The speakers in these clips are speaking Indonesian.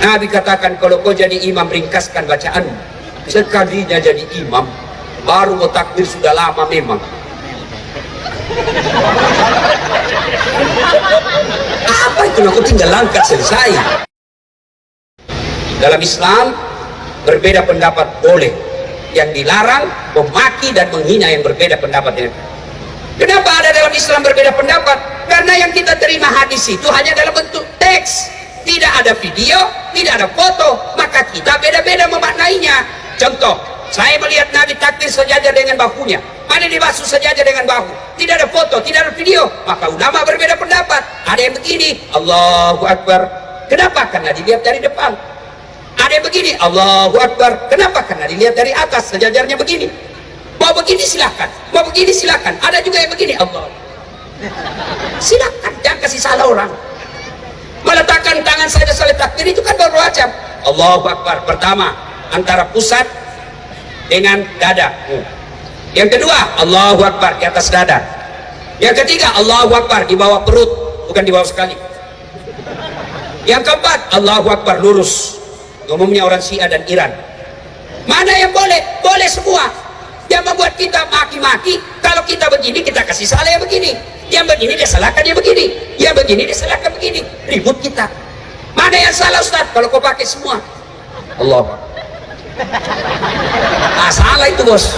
Nabi katakan, kalau kau jadi imam, ringkaskan bacaan. Sekalinya jadi imam, baru mau takbir sudah lama memang. Apa itu? Aku tinggal langkah selesai. Dalam Islam berbeda pendapat boleh, yang dilarang memaki dan menghina yang berbeda pendapat dengan. Kenapa ada dalam Islam berbeda pendapat? Karena yang kita terima hadis itu hanya dalam bentuk teks, tidak ada video, tidak ada foto, maka kita beda-beda memaknainya. Contoh, saya melihat Nabi takbir sejajar dengan bahunya, mana dibasuh sejajar dengan bahu, tidak ada foto, tidak ada video, maka ulama berbeda pendapat. Ada yang begini, Allahu Akbar, kenapa? Karena dilihat dari depan. Ada yang begini, Allahu Akbar, kenapa? Karena dilihat dari atas, sejajarnya begini. Mau begini silakan, mau begini silakan. Ada juga yang begini, Allah, silakan, jangan kasih salah orang. Meletakkan tangan saja salat takbir itu kan baru wajib. Allahu Akbar pertama antara pusat dengan dada. Yang kedua, Allahu Akbar di atas dada. Yang ketiga, Allahu Akbar di bawah perut, bukan di bawah sekali. Yang keempat, Allahu Akbar lurus. Umumnya orang Syiah dan Iran. Mana yang boleh? Boleh semua. Yang membuat kita maki-maki, kalau kita begini kita kasih salah yang begini, yang begini dia salahkan yang begini, yang begini dia salahkan begini, ribut kita. Mana yang salah Ustaz? Kalau kau pakai semua, Allah, salah itu bos.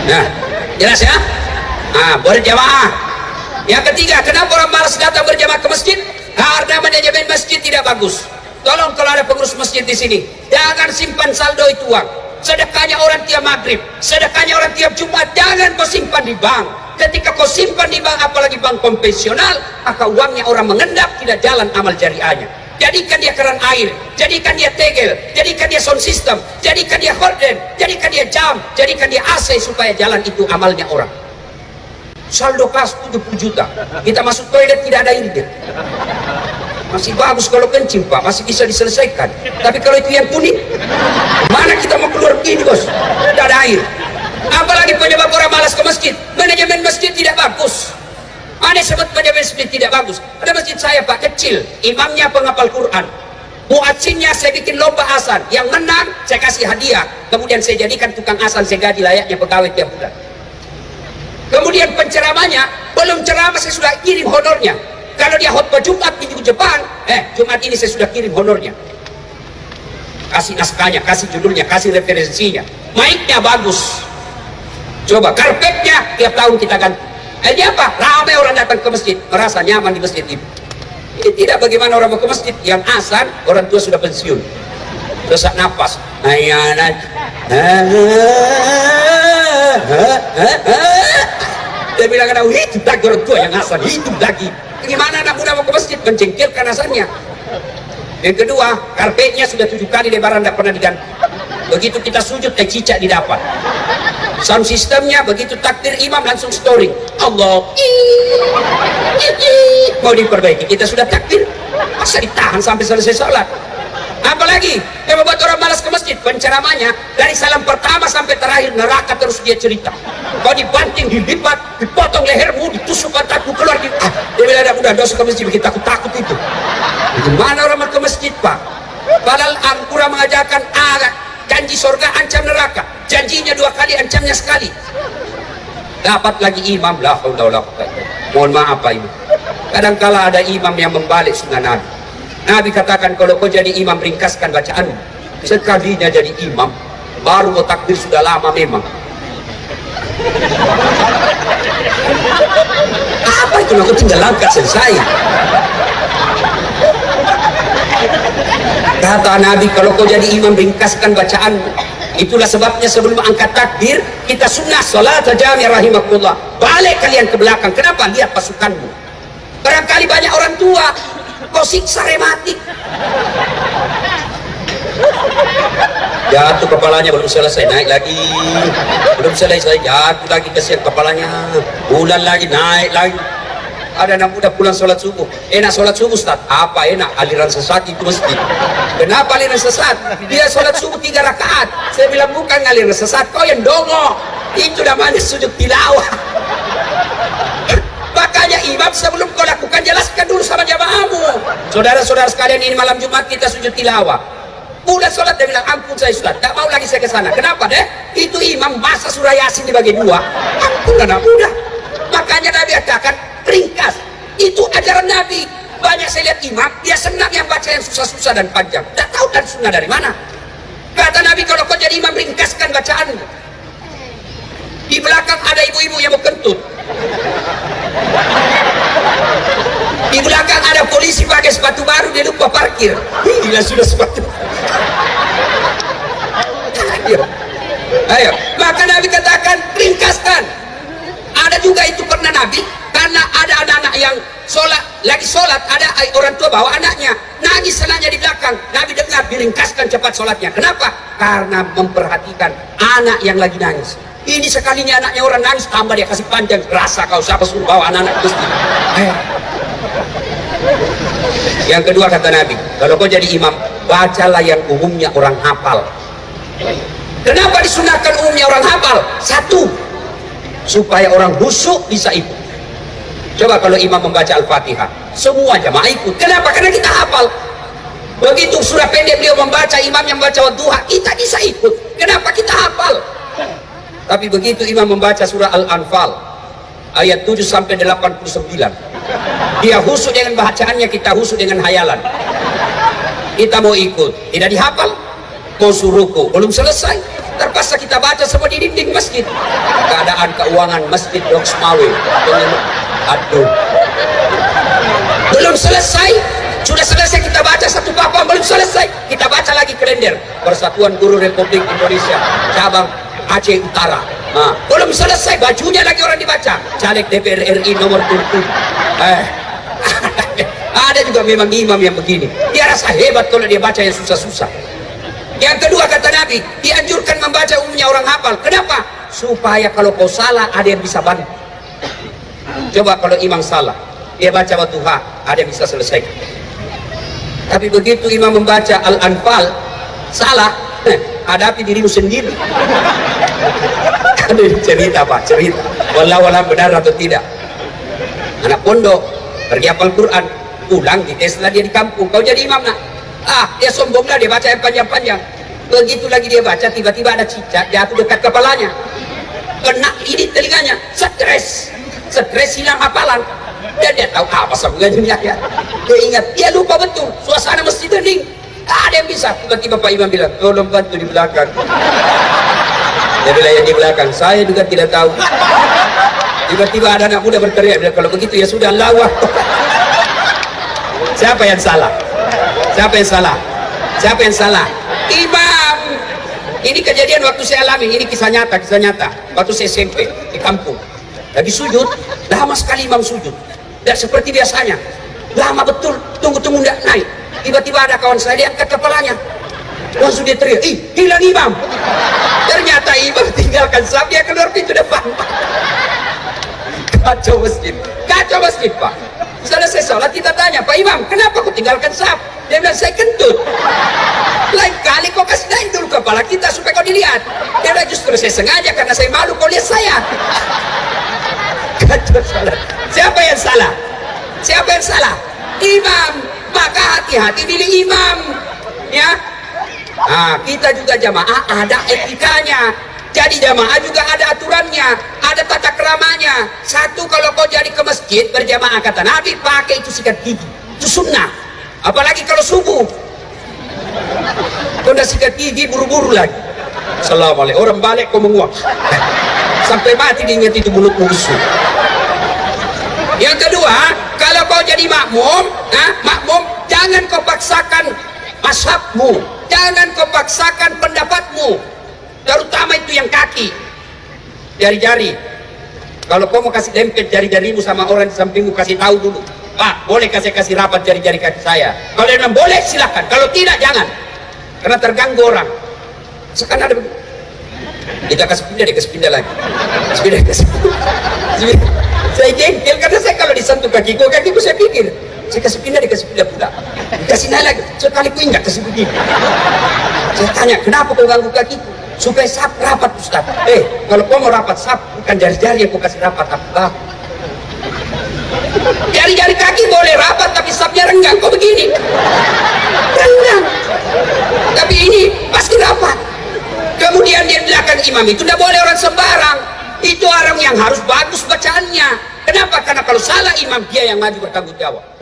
Nah, jelas ya? Berjamaah. Yang ketiga, kenapa orang malas datang berjamaah ke masjid? Karena manajemen masjid tidak bagus. Tolong kalau ada pengurus masjid di sini, jangan simpan saldo itu uang. Sedekahnya orang tiap maghrib, sedekahnya orang tiap Jumat, jangan kau simpan di bank. Ketika kau simpan di bank, apalagi bank konvensional, maka uangnya orang mengendap, tidak jalan amal jariahnya. Jadikan dia keran air, jadikan dia tegel, jadikan dia sound system, jadikan dia horden, jadikan dia jam, jadikan dia AC supaya jalan itu amalnya orang. Saldo kas 70 juta, kita masuk toilet tidak ada airnya. Masih bagus kalau kencing Pak, masih bisa diselesaikan. Tapi kalau itu yang kuning, mana kita mau keluar begini bos? Tidak ada air. Apalagi penyebab orang malas ke masjid, manajemen masjid tidak bagus. Ada sebut manajemen masjid tidak bagus. Ada masjid saya Pak kecil, imamnya penghafal Quran, muadzinnya saya bikin lomba azan, yang menang saya kasih hadiah, kemudian saya jadikan tukang azan, saya gaji layaknya pegawai tiap bulan. Kemudian penceramahnya belum ceramah saya sudah kirim honornya. Kalau dia khotbah Jumat di Jepang, Jumat ini saya sudah kirim honornya. Kasih naskahnya, kasih judulnya, kasih referensinya. Mic-nya bagus. Coba karpetnya tiap tahun kita ganti. Ini apa? Ramai orang datang ke masjid, merasa nyaman di masjid itu. Tidak bagaimana orang mau ke masjid yang azan, orang tua sudah pensiun. Sesak napas. Dia bilang, itu lagi orang tua yang azan, itu lagi. Gimana anak muda mau ke masjid, mencengkelkan azannya. Yang kedua, karpetnya sudah 7 kali lebaran, tidak pernah diganti. Begitu kita sujud, cicak didapat. Sound sistemnya begitu takbir imam langsung storing. Allah, mau diperbaiki. Kita sudah takbir, masa ditahan sampai selesai sholat? Apalagi yang membuat orang malas ke masjid, penceramahnya dari salam pertama sampai terakhir neraka terus dia cerita. Kau dibanting, dilipat, dipotong lehermu, ditusuk otakmu keluar. Dia bilang, udah dosa ke masjid, bikin takut itu. Gimana orang mau ke masjid Pak? Padahal Al-Quran mengajarkan janji surga, ancam neraka. Janjinya 2 kali, ancamnya sekali. Dapat lagi imam, la haula wala quwwata. Mohon maaf Pak Imam, kadangkala ada imam yang membalik sunnah Nabi. Nabi katakan, kalau kau jadi imam, ringkaskan bacaan. Sekalinya jadi imam, baru mau takbir sudah lama memang. Apa itu? Aku tinggal langkah selesai. Kata Nabi, kalau kau jadi imam, ringkaskan bacaan. Itulah sebabnya sebelum angkat takbir, kita sunnah salat jami' rahimakumullah. Balik kalian ke belakang. Kenapa? Lihat pasukanmu. Barangkali banyak orang tua, kau siksa rematik. Jatuh kepalanya, belum selesai, naik lagi. Belum selesai, jatuh lagi, kesian kepalanya. Bulan lagi, naik lagi. Ada anak muda pulang sholat subuh. Enak sholat subuh Ustaz? Apa enak? Aliran sesat itu masjid. Kenapa aliran sesat? Dia sholat subuh 3 rakaat. Saya bilang, bukan aliran sesat, kau yang dongo. Itu namanya sujud tilawah. Makanya imam sebelum kau lakukan jelaskan dulu sama jamaahmu. Saudara-saudara sekalian, ini malam Jumat kita sujud tilawah. Udah sholat dia bilang ampun saya Ustaz, tak mau lagi saya ke sana. Kenapa deh? Itu imam masa surah Yasin dibagi dua. Ampun anak muda. Makanya Nabi katakan ringkas. Itu ajaran Nabi. Banyak saya lihat imam dia senang yang baca yang susah-susah dan panjang. Tak tahu dan sunnah dari mana. Kata Nabi, kalau kau jadi imam ringkaskan bacaan. Di belakang ada ibu-ibu yang mau kentut. Di belakang ada polisi pakai sepatu baru, dia lupa parkir. Gila sudah sepatu. Ayo. Maka Nabi katakan ringkaskan. Ada juga itu pernah Nabi, karena ada anak-anak yang lagi sholat, ada orang tua bawa anaknya, nangis anaknya di belakang. Nabi dengar, diringkaskan cepat sholatnya. Kenapa? Karena memperhatikan anak yang lagi nangis. Ini sekalinya anaknya orang nangis, tambah dia kasih panjang. Rasa kau siapa suruh bawa anak-anak ke masjid? Yang kedua kata Nabi, kalau kau jadi imam, bacalah yang umumnya orang hafal. Kenapa disunahkan umumnya orang hafal? Satu, supaya orang khusyuk bisa ikut. Coba kalau imam membaca Al-Fatihah, semua jamaah ikut. Kenapa? Karena kita hafal. Begitu surah pendek beliau membaca, imam yang membaca Wadduha, kita bisa ikut. Kenapa? Kita hafal. Tapi begitu imam membaca surah Al-Anfal ayat 7 sampai 89, dia khusyuk dengan bacaannya, kita khusyuk dengan hayalan. Kita mau ikut, tidak dihafal, mau suruhku belum selesai, terpaksa kita baca semua di dinding masjid. Keadaan keuangan masjid Dok Semawe dengan aduh, belum selesai, sudah selesai kita baca satu papa, belum selesai kita baca lagi kalender Persatuan Guru Republik Indonesia cabang Aceh Utara. Nah, belum selesai bajunya lagi orang dibaca. Caleg DPR RI nomor 7. Ada juga memang imam yang begini. Dia rasa hebat kalau dia baca yang susah-susah. Yang kedua kata Nabi, dianjurkan membaca umumnya orang hafal. Kenapa? Supaya kalau kau salah ada yang bisa bantu. Coba kalau imam salah, dia baca Wadduha, ada yang bisa selesaikan. Tapi begitu imam membaca Al-Anfal salah, hadapi dirimu sendiri. Aduh, cerita Pak, cerita. Walau benar atau tidak. Anak pondok pergi hafal Quran, pulang diteslah dia di kampung. Kau jadi imam nak? Dia sombonglah, dia baca yang panjang-panjang. Begitu lagi dia baca, tiba-tiba ada cicak jatuh dekat kepalanya, kena ini telinganya, stres hilang hafalan. Dan dia tahu apa sambungannya ya. Dia ingat, dia lupa betul suasana masjid hening. Ada yang bisa. Tiba-tiba Pak Imam bilang, tolong bantu di belakang. Dia bilang yang di belakang, saya juga tidak tahu. Tiba-tiba ada anak muda berteriak, bilang, kalau begitu ya sudah lawak. Siapa yang salah? Siapa yang salah? Siapa yang salah? Imam. Ini kejadian waktu saya alami, ini kisah nyata. Waktu saya SMP di kampung, lagi sujud, lama sekali imam sujud. Tidak seperti biasanya, lama betul, tunggu tidak naik. Tiba-tiba ada kawan saya, dia angkat kepalanya, langsung dia teriak, hilang imam. Ternyata imam tinggalkan saf, dia keluar pintu depan. Kacau masjid Pak. Selesai sholat kita tanya, Pak Imam, kenapa kau tinggalkan saf? Dia bilang, saya kentut. Lain kali kau kasih naik dulu kepala kita supaya kau dilihat. Dia bilang, justru saya sengaja karena saya malu kau lihat saya. Kacau sholat. Siapa yang salah? Siapa yang salah? Imam. Maka hati-hati pilih imam, ya. Nah, kita juga jamaah ada etikanya. Jadi jamaah juga ada aturannya, ada tata keramanya. Satu, kalau kau jadi ke masjid berjamaah kata Nabi, pakai itu sikat gigi, itu sunnah. Apalagi kalau subuh, kau udah sikat gigi buru-buru lagi. Assalamualaikum, orang balik kau menguap sampai mati diingat itu mulut musuh. Yang kedua, kalau kau jadi makmum, jangan kau paksakan mazhabmu, jangan kau paksakan pendapatmu, terutama itu yang kaki, jari-jari. Kalau kau mau kasih dempet jari-jarimu sama orang di sampingmu, kasih tahu dulu, Pak, boleh kasih rapat jari-jari kaki saya? Kalau dia bilang boleh, silakan. Kalau tidak, jangan, karena terganggu orang. Sekarang ada kita kasih pindah lagi. Saya jengkel karena saya kalau disentuh kakiku saya pikir saya kasih pindah pula, dikasih naik lagi. Sekali ku ingat kasih begini. Saya tanya, kenapa kau ganggu kakiku? Supaya sap rapat Ustaz. Kalau kau mau rapat sap, bukan jari-jari yang kau kasih rapat, apa? Jari-jari kaki boleh rapat tapi sapnya renggang. Kok begini? Renggang. Tapi ini pasti rapat. Kemudian dia belakang imam itu tidak boleh orang sembarang. Itu orang yang harus bagus bacaannya. Kenapa? Karena kalau salah imam dia yang maju bertanggung jawab.